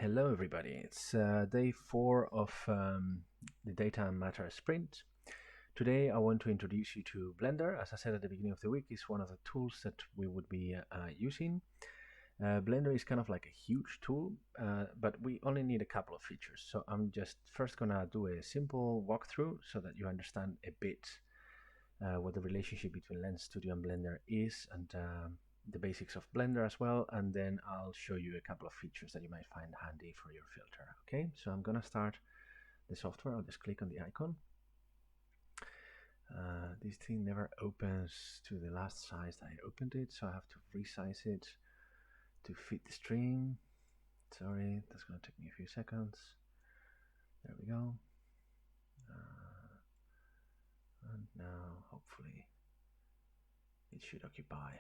Hello, everybody. It's day 4 of the Data and Matter Sprint. Today, I want to introduce you to Blender. As I said at the beginning of the week, it's one of the tools that we would be using. Blender is kind of like a huge tool, but we only need a couple of features. So I'm just first gonna do a simple walkthrough so that you understand a bit what the relationship between Lens Studio and Blender is, and the basics of Blender as well, and then I'll show you a couple of features that you might find handy for your filter. Okay, so I'm gonna start the software. I'll just click on the icon. This thing never opens to the last size that I opened it, so I have to resize it to fit the stream. Sorry, that's gonna take me a few seconds. There we go. And now hopefully it should occupy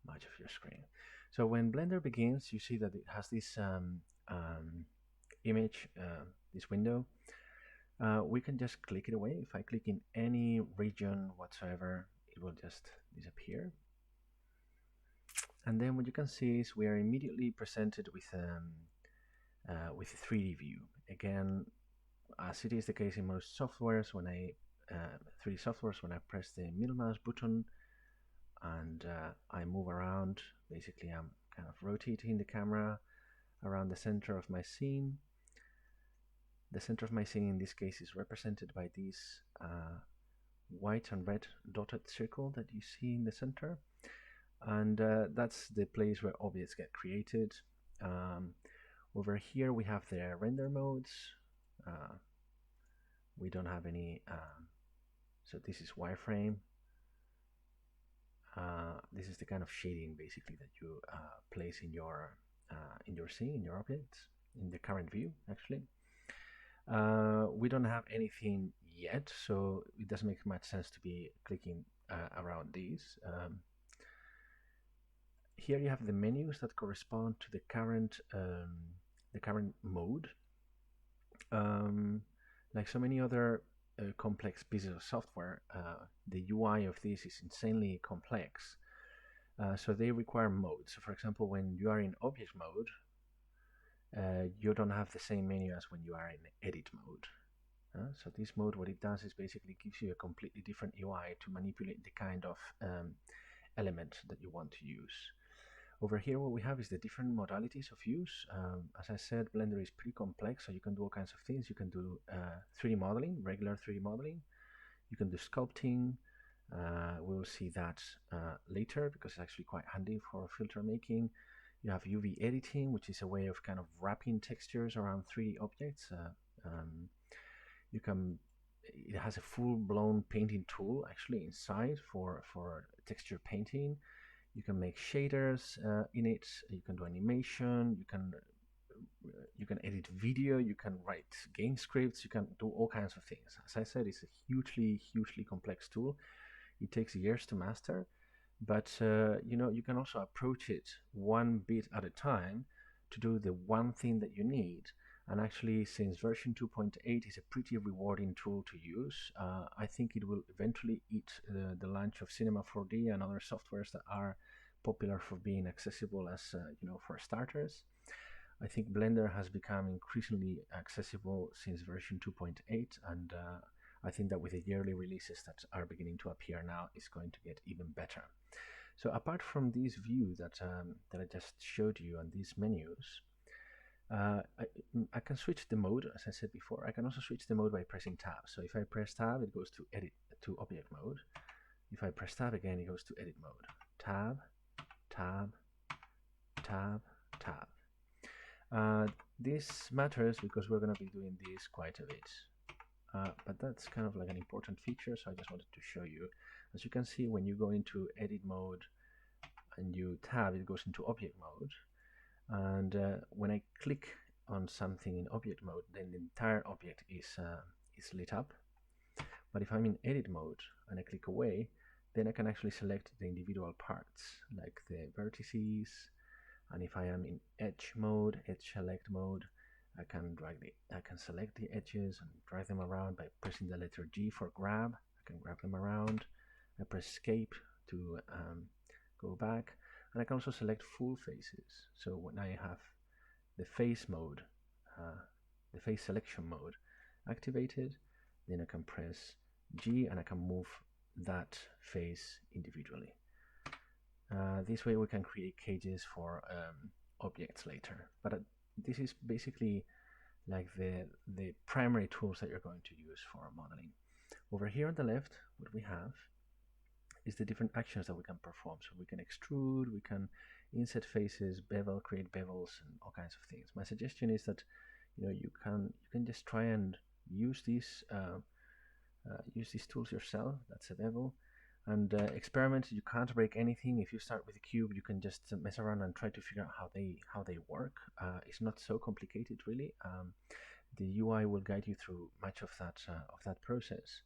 much of your screen. So when Blender begins, you see that it has this image, this window. We can just click it away. If I click in any region whatsoever, it will just disappear. And then what you can see is we are immediately presented with a 3D view. Again, as it is the case in most softwares, when 3D softwares, when I press the middle mouse button and I move around, basically I'm kind of rotating the camera around the center of my scene. The center of my scene in this case is represented by this white and red dotted circle that you see in the center, and that's the place where objects get created. Over here we have the render modes. We don't have any, so this is wireframe. This is the kind of shading basically that you place in your scene, in your objects, in the current view actually. We don't have anything yet, so it doesn't make much sense to be clicking around these. Here you have the menus that correspond to the current mode. Like so many other complex pieces of software, the UI of this is insanely complex. So they require modes. So for example, when you are in object mode, you don't have the same menu as when you are in edit mode. So this mode, what it does is basically gives you a completely different UI to manipulate the kind of element that you want to use. Over here, what we have is the different modalities of use. As I said, Blender is pretty complex, so you can do all kinds of things. You can do 3D modeling, regular 3D modeling. You can do sculpting. We will see that later because it's actually quite handy for filter making. You have UV editing, which is a way of kind of wrapping textures around 3D objects. It has a full-blown painting tool actually inside for texture painting. You can make shaders in it. You can do animation. You can edit video. You can write game scripts. You can do all kinds of things. As I said, it's a hugely complex tool. It takes years to master, but you can also approach it one bit at a time to do the one thing that you need. And actually, since version 2.8 is a pretty rewarding tool to use, I think it will eventually eat the lunch of Cinema 4D and other softwares that are popular for being accessible as for starters. I think Blender has become increasingly accessible since version 2.8, and I think that with the yearly releases that are beginning to appear now, it's going to get even better. So apart from this view that I just showed you and these menus, I can switch the mode, as I said before. I can also switch the mode by pressing tab. So if I press tab, it goes to object mode. If I press tab again, it goes to edit mode. Tab, tab, tab, tab. This matters because we're going to be doing this quite a bit. But that's kind of like an important feature, so I just wanted to show you. As you can see, when you go into edit mode and you tab, it goes into object mode. And when I click on something in object mode, then the entire object is lit up. But if I'm in edit mode and I click away, then I can actually select the individual parts, like the vertices. And if I am in edge mode, edge select mode, I can select the edges and drag them around by pressing the letter G for grab. I can grab them around. I press escape to go back. And I can also select full faces. So when I have the face mode, the face selection mode activated, then I can press G and I can move that face individually. This way we can create cages for objects later. But this is basically like the primary tools that you're going to use for modeling. Over here on the left, what we have is the different actions that we can perform. So we can extrude, we can inset faces, bevel, create bevels, and all kinds of things. My suggestion is that you can just try and use these tools yourself. That's a bevel. And experiment. You can't break anything. If you start with a cube, you can just mess around and try to figure out how they work. It's not so complicated, really. The UI will guide you through much of that process.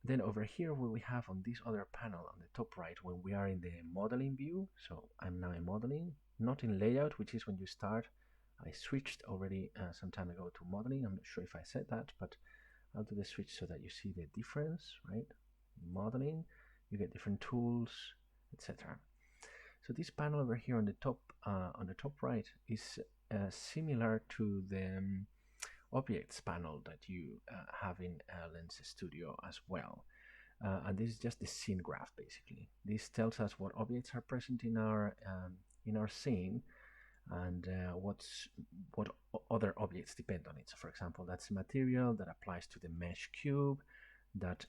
Then over here, what we have on this other panel on the top right, when we are in the modeling view. So I'm now in modeling, not in layout, which is when you start. I switched already some time ago to modeling. I'm not sure if I said that, but I'll do the switch so that you see the difference, right? Modeling, you get different tools, etc. So this panel over here on the top right is similar to the objects panel that you have in Lens Studio as well. And this is just the scene graph, basically. This tells us what objects are present in our scene, and what other objects depend on it. So, for example, that's material that applies to the mesh cube, that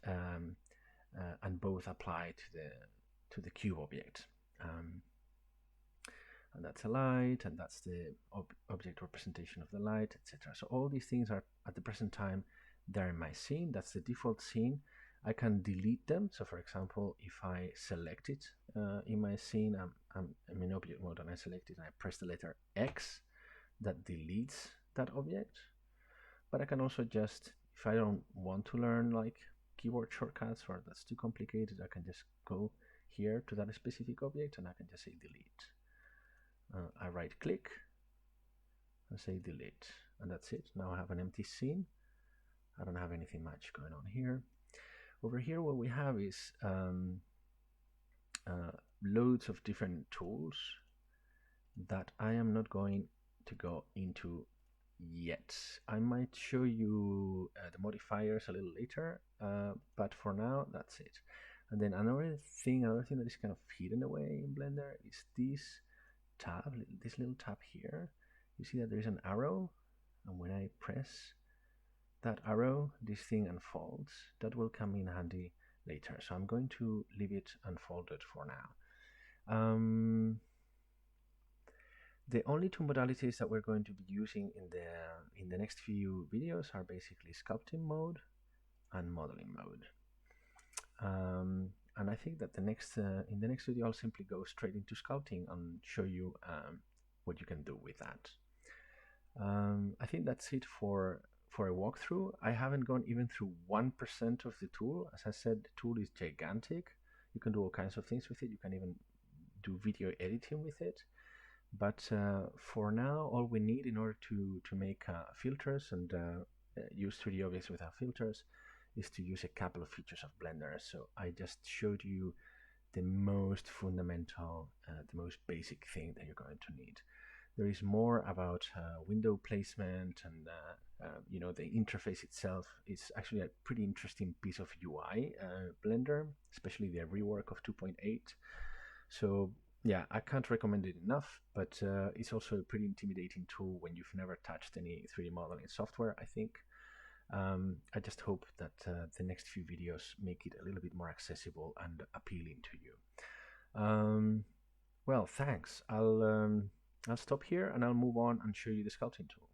and both apply to the cube object. And that's a light, and that's the object representation of the light, etc. So all these things are at the present time they're in my scene. That's the default scene. I can delete them. So for example, if I select it in my scene, I'm in object mode and I select it and I press the letter X, that deletes that object. But I can also just, if I don't want to learn like keyboard shortcuts or that's too complicated, I can just go here to that specific object and I can just say delete. I right click and say delete, and that's it. Now I have an empty scene. I don't have anything much going on here. Over here what we have is loads of different tools that I am not going to go into yet. I might show you the modifiers a little later, but for now that's it. And then another thing that is kind of hidden away in Blender is this tab, this little tab here. You see that there is an arrow, and when I press that arrow, this thing unfolds. That will come in handy later, so I'm going to leave it unfolded for now. The only two modalities that we're going to be using in the next few videos are basically sculpting mode and modeling mode. And I think that in the next video I'll simply go straight into sculpting and show you what you can do with that. I think that's it for a walkthrough. I haven't gone even through 1% of the tool. As I said, the tool is gigantic. You can do all kinds of things with it. You can even do video editing with it. But for now, all we need in order to make filters and use 3D objects without filters is to use a couple of features of Blender. So I just showed you the most fundamental, the most basic thing that you're going to need. There is more about window placement and the interface itself is actually a pretty interesting piece of UI, Blender, especially the rework of 2.8. So yeah, I can't recommend it enough, but it's also a pretty intimidating tool when you've never touched any 3D modeling software, I think. I just hope that the next few videos make it a little bit more accessible and appealing to you. Well, thanks. I'll stop here and I'll move on and show you the sculpting tool.